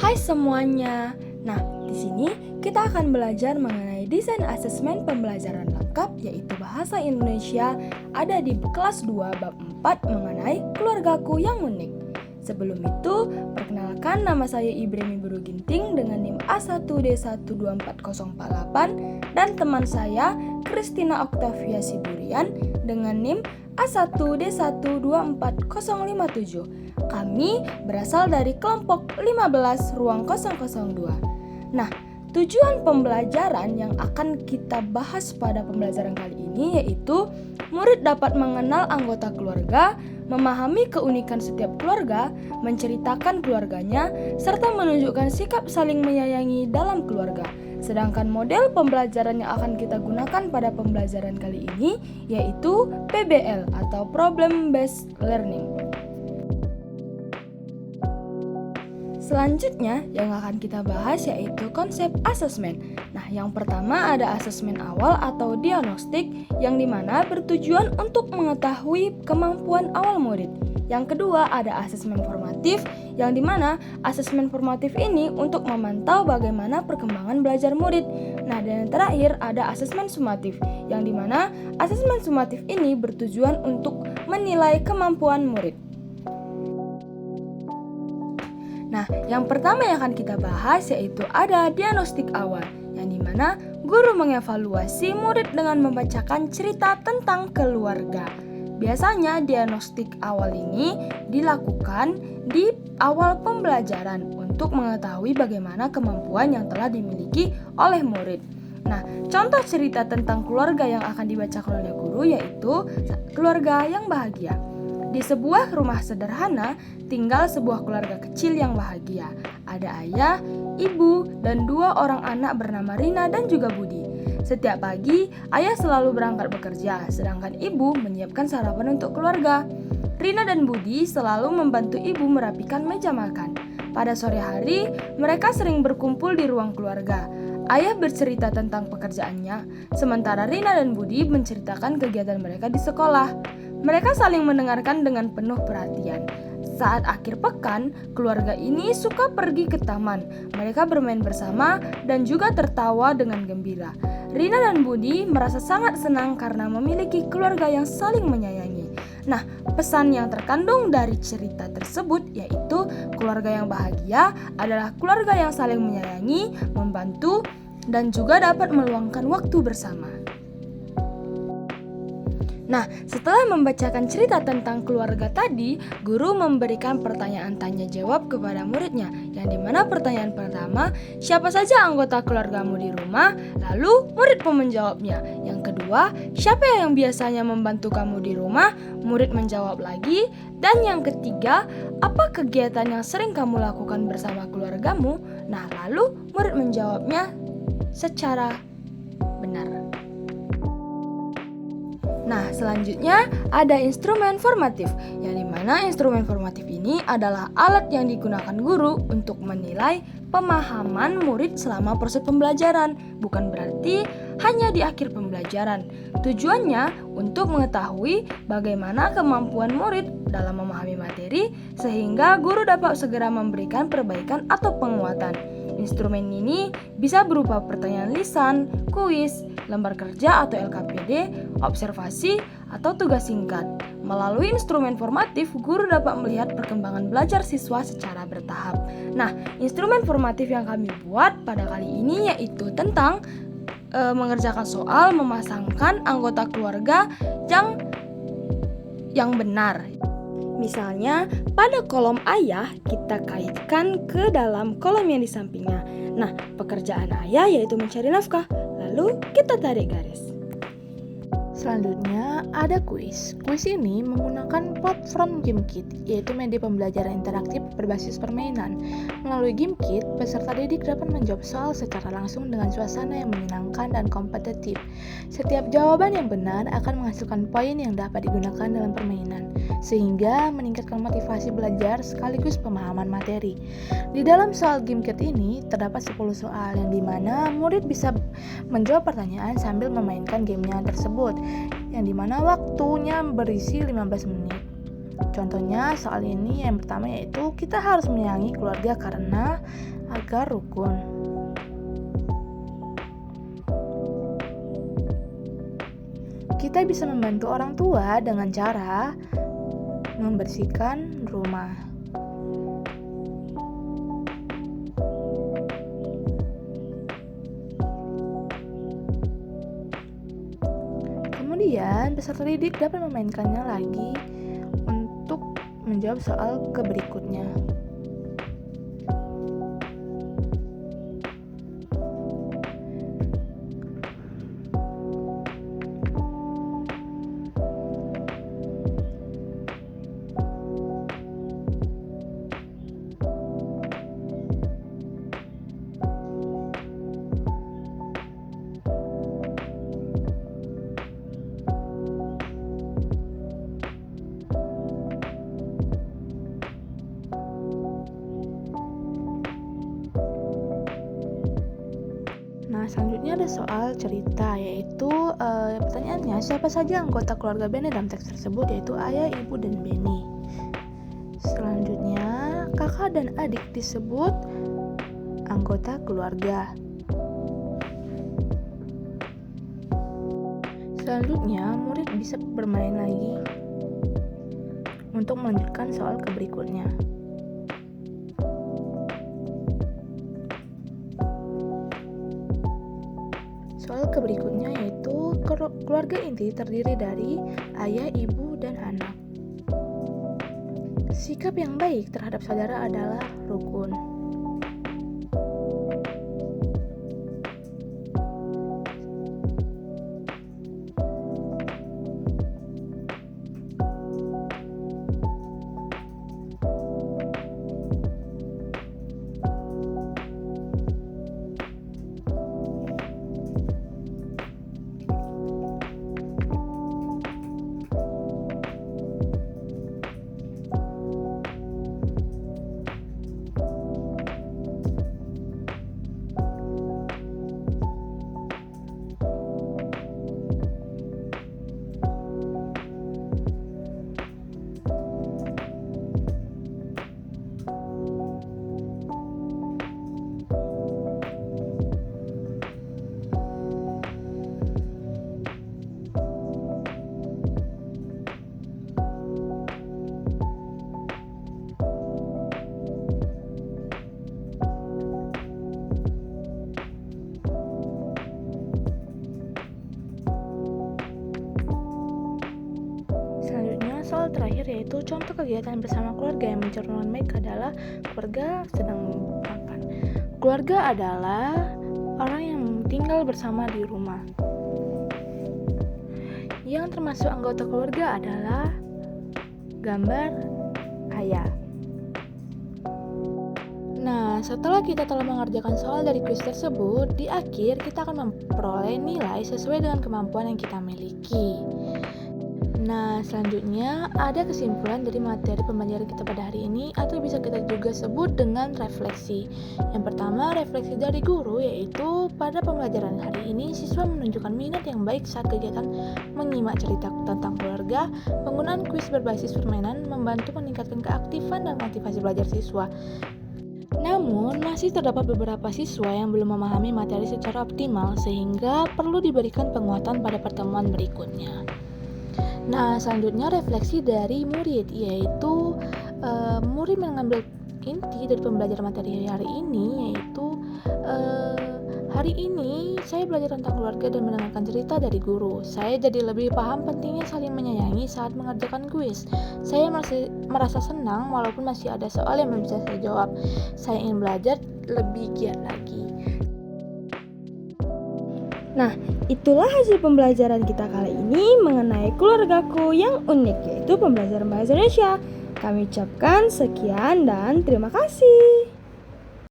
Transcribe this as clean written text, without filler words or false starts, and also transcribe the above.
Hai semuanya. Nah, di sini kita akan belajar mengenai desain asesmen pembelajaran lengkap yaitu Bahasa Indonesia ada di kelas 2 bab 4 mengenai keluargaku yang unik. Sebelum itu, perkenalkan nama saya Ibrahim Buru Ginting dengan NIM A1D124048 dan teman saya Christina Octavia Sidurian dengan NIM A1D124057. Kami berasal dari kelompok 15 ruang 002. Nah, tujuan pembelajaran yang akan kita bahas pada pembelajaran kali ini yaitu murid dapat mengenal anggota keluarga, memahami keunikan setiap keluarga, menceritakan keluarganya, serta menunjukkan sikap saling menyayangi dalam keluarga. Sedangkan model pembelajaran yang akan kita gunakan pada pembelajaran kali ini yaitu PBL atau Problem Based Learning. Selanjutnya yang akan kita bahas yaitu konsep asesmen. Nah, yang pertama ada asesmen awal atau diagnostik yang dimana bertujuan untuk mengetahui kemampuan awal murid. Yang kedua ada asesmen formatif yang dimana asesmen formatif ini untuk memantau bagaimana perkembangan belajar murid. Nah, dan yang terakhir ada asesmen sumatif yang dimana asesmen sumatif ini bertujuan untuk menilai kemampuan murid. Nah, yang pertama yang akan kita bahas yaitu ada diagnostik awal, yang dimana guru mengevaluasi murid dengan membacakan cerita tentang keluarga. Biasanya diagnostik awal ini dilakukan di awal pembelajaran untuk mengetahui bagaimana kemampuan yang telah dimiliki oleh murid. Nah, contoh cerita tentang keluarga yang akan dibacakan oleh guru yaitu keluarga yang bahagia. Di sebuah rumah sederhana, tinggal sebuah keluarga kecil yang bahagia. Ada ayah, ibu, dan 2 orang anak bernama Rina dan juga Budi. Setiap pagi, ayah selalu berangkat bekerja, sedangkan ibu menyiapkan sarapan untuk keluarga. Rina dan Budi selalu membantu ibu merapikan meja makan. Pada sore hari, mereka sering berkumpul di ruang keluarga. Ayah bercerita tentang pekerjaannya, sementara Rina dan Budi menceritakan kegiatan mereka di sekolah. Mereka saling mendengarkan dengan penuh perhatian. Saat akhir pekan, keluarga ini suka pergi ke taman. Mereka bermain bersama dan juga tertawa dengan gembira. Rina dan Budi merasa sangat senang karena memiliki keluarga yang saling menyayangi. Nah, pesan yang terkandung dari cerita tersebut yaitu keluarga yang bahagia adalah keluarga yang saling menyayangi, membantu, dan juga dapat meluangkan waktu bersama. Nah, setelah membacakan cerita tentang keluarga tadi, guru memberikan pertanyaan tanya jawab kepada muridnya, yang dimana pertanyaan pertama, siapa saja anggota keluargamu di rumah? Lalu murid pun menjawabnya. Yang kedua, siapa yang biasanya membantu kamu di rumah? Murid menjawab lagi. Dan yang ketiga, apa kegiatan yang sering kamu lakukan bersama keluargamu? Nah, lalu murid menjawabnya secara benar. Nah, selanjutnya ada instrumen formatif, yang dimana instrumen formatif ini adalah alat yang digunakan guru untuk menilai pemahaman murid selama proses pembelajaran, bukan berarti hanya di akhir pembelajaran. Tujuannya untuk mengetahui bagaimana kemampuan murid dalam memahami materi, sehingga guru dapat segera memberikan perbaikan atau penguatan. Instrumen ini bisa berupa pertanyaan lisan, kuis, lembar kerja atau LKPD, observasi, atau tugas singkat. Melalui instrumen formatif, guru dapat melihat perkembangan belajar siswa secara bertahap. Nah, instrumen formatif yang kami buat pada kali ini yaitu tentang mengerjakan soal memasangkan anggota keluarga yang benar. Misalnya, pada kolom ayah kita kaitkan ke dalam kolom yang di sampingnya. Nah, pekerjaan ayah yaitu mencari nafkah. Lalu kita tarik garis. Selanjutnya ada kuis. Kuis ini menggunakan platform GameKit, yaitu media pembelajaran interaktif berbasis permainan. Melalui GameKit, peserta didik dapat menjawab soal secara langsung dengan suasana yang menyenangkan dan kompetitif. Setiap jawaban yang benar akan menghasilkan poin yang dapat digunakan dalam permainan, sehingga meningkatkan motivasi belajar sekaligus pemahaman materi. Di dalam soal GameKit ini terdapat 10 soal yang dimana murid bisa menjawab pertanyaan sambil memainkan gamenya tersebut, yang dimana waktunya berisi 15 menit. Contohnya soal ini yang pertama yaitu kita harus menyayangi keluarga karena agar rukun. Kita bisa membantu orang tua dengan cara membersihkan rumah. Kemudian, peserta didik dapat memainkannya lagi untuk menjawab soal berikutnya. Nah, selanjutnya ada soal cerita, yaitu pertanyaannya, siapa saja anggota keluarga Benny dalam teks tersebut, yaitu ayah, ibu, dan Benny. Selanjutnya, kakak dan adik disebut anggota keluarga. Selanjutnya, murid bisa bermain lagi untuk melanjutkan soal berikutnya. Soal berikutnya yaitu keluarga inti terdiri dari ayah, ibu, dan anak. Sikap yang baik terhadap saudara adalah rukun. Soal terakhir yaitu contoh kegiatan bersama keluarga yang mencerminkan baik adalah keluarga sedang makan. Keluarga adalah orang yang tinggal bersama di rumah. Yang termasuk anggota keluarga adalah gambar ayah. Nah, setelah kita telah mengerjakan soal dari kuis tersebut, di akhir kita akan memperoleh nilai sesuai dengan kemampuan yang kita miliki. Nah, selanjutnya ada kesimpulan dari materi pembelajaran kita pada hari ini, atau bisa kita juga sebut dengan refleksi. Yang pertama, refleksi dari guru, yaitu pada pembelajaran hari ini siswa menunjukkan minat yang baik saat kegiatan menyimak cerita tentang keluarga. Penggunaan kuis berbasis permainan membantu meningkatkan keaktifan dan motivasi belajar siswa. Namun, masih terdapat beberapa siswa yang belum memahami materi secara optimal, sehingga perlu diberikan penguatan pada pertemuan berikutnya. Nah, selanjutnya refleksi dari murid, yaitu murid mengambil inti dari pembelajaran materi hari ini, yaitu hari ini saya belajar tentang keluarga dan mendengarkan cerita dari guru. Saya jadi lebih paham pentingnya saling menyayangi saat mengerjakan kuis. Saya merasa senang walaupun masih ada soal yang belum bisa saya jawab. Saya ingin belajar lebih giat lagi. Nah, itulah hasil pembelajaran kita kali ini mengenai keluargaku yang unik, yaitu pembelajaran bahasa Indonesia. Kami ucapkan sekian dan terima kasih.